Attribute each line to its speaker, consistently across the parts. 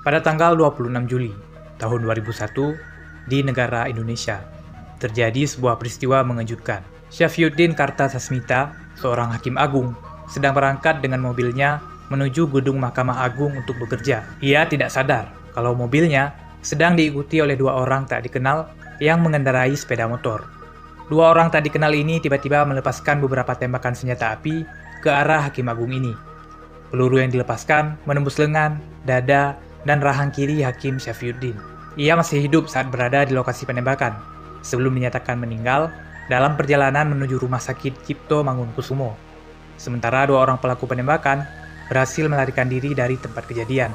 Speaker 1: Pada tanggal 26 Juli tahun 2001 di negara Indonesia, terjadi sebuah peristiwa mengejutkan. Syafyuddin Kartasasmita, seorang hakim agung, sedang berangkat dengan mobilnya menuju gedung Mahkamah Agung untuk bekerja. Ia tidak sadar kalau mobilnya sedang diikuti oleh dua orang tak dikenal yang mengendarai sepeda motor. Dua orang tak dikenal ini tiba-tiba melepaskan beberapa tembakan senjata api ke arah hakim agung ini. Peluru yang dilepaskan menembus lengan, dada, dan rahang kiri Hakim Syafyuddin. Ia masih hidup saat berada di lokasi penembakan, sebelum dinyatakan meninggal dalam perjalanan menuju Rumah Sakit Cipto Mangunkusumo. Sementara dua orang pelaku penembakan berhasil melarikan diri dari tempat kejadian.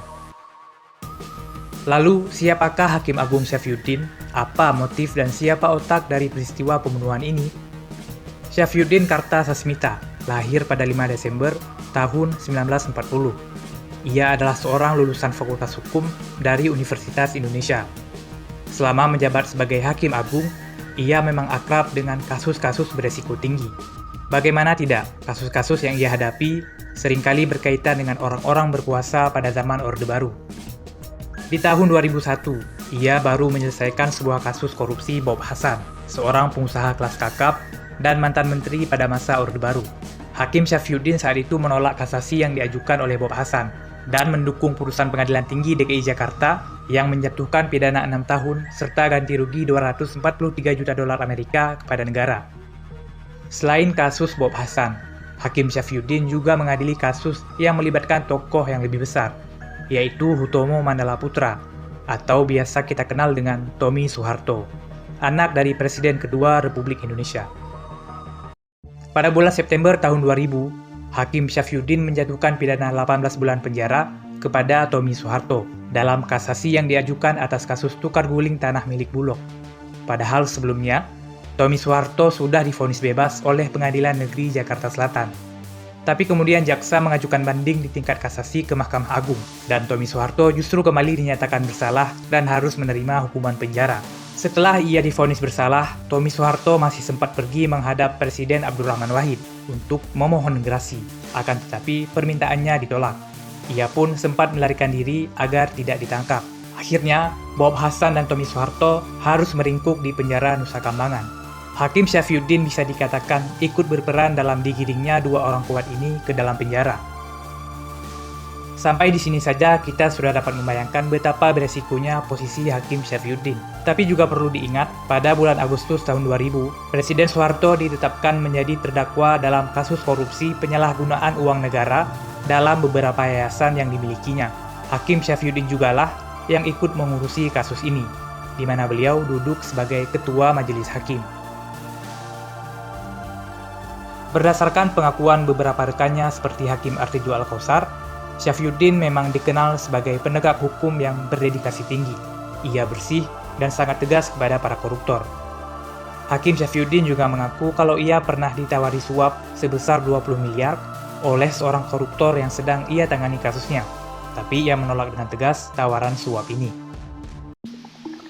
Speaker 1: Lalu, siapakah Hakim Agung Syafyuddin? Apa motif dan siapa otak dari peristiwa pembunuhan ini? Syafyuddin Kartasasmita lahir pada 5 Desember tahun 1940. Ia adalah seorang lulusan Fakultas Hukum dari Universitas Indonesia. Selama menjabat sebagai Hakim Agung, ia memang akrab dengan kasus-kasus beresiko tinggi. Bagaimana tidak, kasus-kasus yang ia hadapi seringkali berkaitan dengan orang-orang berkuasa pada zaman Orde Baru. Di tahun 2001, ia baru menyelesaikan sebuah kasus korupsi Bob Hasan, seorang pengusaha kelas kakap dan mantan menteri pada masa Orde Baru. Hakim Syafyuddin saat itu menolak kasasi yang diajukan oleh Bob Hasan dan mendukung putusan Pengadilan Tinggi DKI Jakarta yang menjatuhkan pidana 6 tahun serta ganti rugi 243 juta dolar Amerika kepada negara. Selain kasus Bob Hasan, Hakim Syafyuddin juga mengadili kasus yang melibatkan tokoh yang lebih besar, yaitu Hutomo Mandala Putra, atau biasa kita kenal dengan Tommy Soeharto, anak dari Presiden kedua Republik Indonesia. Pada bulan September tahun 2000, Hakim Syafyuddin menjatuhkan pidana 18 bulan penjara kepada Tommy Soeharto dalam kasasi yang diajukan atas kasus tukar guling tanah milik Bulog. Padahal sebelumnya, Tommy Soeharto sudah divonis bebas oleh Pengadilan Negeri Jakarta Selatan. Tapi kemudian jaksa mengajukan banding di tingkat kasasi ke Mahkamah Agung, dan Tommy Soeharto justru kembali dinyatakan bersalah dan harus menerima hukuman penjara. Setelah ia divonis bersalah, Tommy Soeharto masih sempat pergi menghadap Presiden Abdurrahman Wahid untuk memohon gerasi, akan tetapi permintaannya ditolak. Ia pun sempat melarikan diri agar tidak ditangkap. Akhirnya, Bob Hasan dan Tommy Soeharto harus meringkuk di penjara Nusa Kambangan. Hakim Syafyuddin bisa dikatakan ikut berperan dalam digiringnya dua orang kuat ini ke dalam penjara. Sampai di sini saja kita sudah dapat membayangkan betapa beresikonya posisi Hakim Syafyuddin. Tapi juga perlu diingat, pada bulan Agustus tahun 2000, Presiden Soeharto ditetapkan menjadi terdakwa dalam kasus korupsi penyalahgunaan uang negara dalam beberapa yayasan yang dimilikinya. Hakim Syafyuddin jugalah yang ikut mengurusi kasus ini, di mana beliau duduk sebagai Ketua Majelis Hakim. Berdasarkan pengakuan beberapa rekannya seperti Hakim Artijo Alkausar, Syafyuddin memang dikenal sebagai penegak hukum yang berdedikasi tinggi. Ia bersih dan sangat tegas kepada para koruptor. Hakim Syafyuddin juga mengaku kalau ia pernah ditawari suap sebesar 20 miliar oleh seorang koruptor yang sedang ia tangani kasusnya. Tapi ia menolak dengan tegas tawaran suap ini.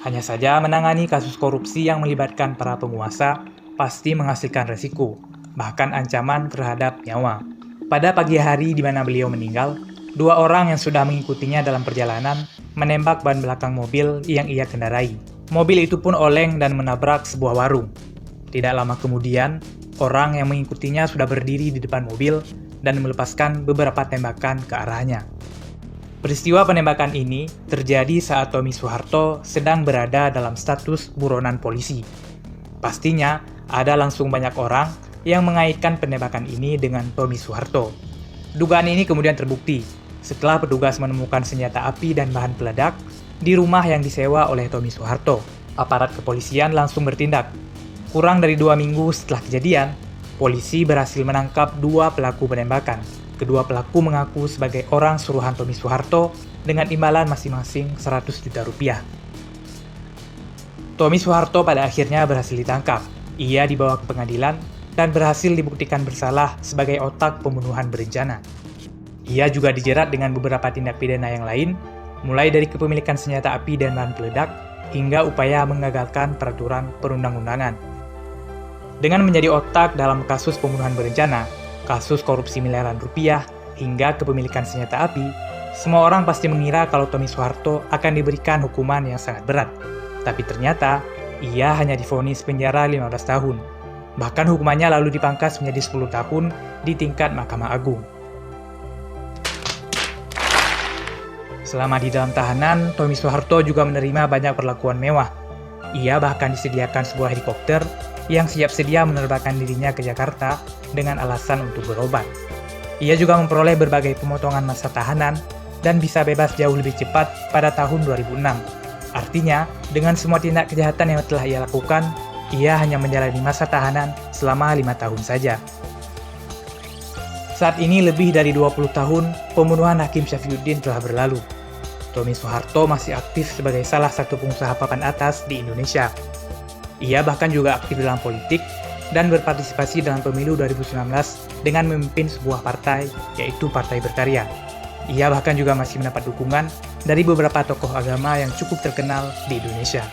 Speaker 1: Hanya saja menangani kasus korupsi yang melibatkan para penguasa pasti menghasilkan resiko, bahkan ancaman terhadap nyawa. Pada pagi hari di mana beliau meninggal, dua orang yang sudah mengikutinya dalam perjalanan menembak ban belakang mobil yang ia kendarai. Mobil itu pun oleng dan menabrak sebuah warung. Tidak lama kemudian, orang yang mengikutinya sudah berdiri di depan mobil dan melepaskan beberapa tembakan ke arahnya. Peristiwa penembakan ini terjadi saat Tommy Soeharto sedang berada dalam status buronan polisi. Pastinya, ada langsung banyak orang yang mengaitkan penembakan ini dengan Tommy Soeharto. Dugaan ini kemudian terbukti setelah petugas menemukan senjata api dan bahan peledak di rumah yang disewa oleh Tommy Soeharto. Aparat kepolisian langsung bertindak. Kurang dari 2 minggu setelah kejadian, polisi berhasil menangkap 2 pelaku penembakan. Kedua pelaku mengaku sebagai orang suruhan Tommy Soeharto dengan imbalan masing-masing 100 juta rupiah. Tommy Soeharto pada akhirnya berhasil ditangkap. Ia dibawa ke pengadilan dan berhasil dibuktikan bersalah sebagai otak pembunuhan berencana. Ia juga dijerat dengan beberapa tindak pidana yang lain, mulai dari kepemilikan senjata api dan bahan peledak, hingga upaya mengagalkan peraturan perundang-undangan. Dengan menjadi otak dalam kasus pembunuhan berencana, kasus korupsi miliaran rupiah, hingga kepemilikan senjata api, Semua orang pasti mengira kalau Tommy Soeharto akan diberikan hukuman yang sangat berat. Tapi ternyata, ia hanya divonis penjara 15 tahun. Bahkan hukumannya lalu dipangkas menjadi 10 tahun di tingkat Mahkamah Agung. Selama di dalam tahanan, Tommy Soeharto juga menerima banyak perlakuan mewah. Ia bahkan disediakan sebuah helikopter yang siap sedia menerbangkan dirinya ke Jakarta dengan alasan untuk berobat. Ia juga memperoleh berbagai pemotongan masa tahanan dan bisa bebas jauh lebih cepat pada tahun 2006. Artinya, dengan semua tindak kejahatan yang telah ia lakukan, ia hanya menjalani masa tahanan selama 5 tahun saja. Saat ini lebih dari 20 tahun, pembunuhan Hakim Syafiyuddin telah berlalu. Tommy Soeharto masih aktif sebagai salah satu pengusaha papan atas di Indonesia. Ia bahkan juga aktif dalam politik dan berpartisipasi dalam pemilu 2019 dengan memimpin sebuah partai, yaitu Partai Berkarya. Ia bahkan juga masih mendapat dukungan dari beberapa tokoh agama yang cukup terkenal di Indonesia.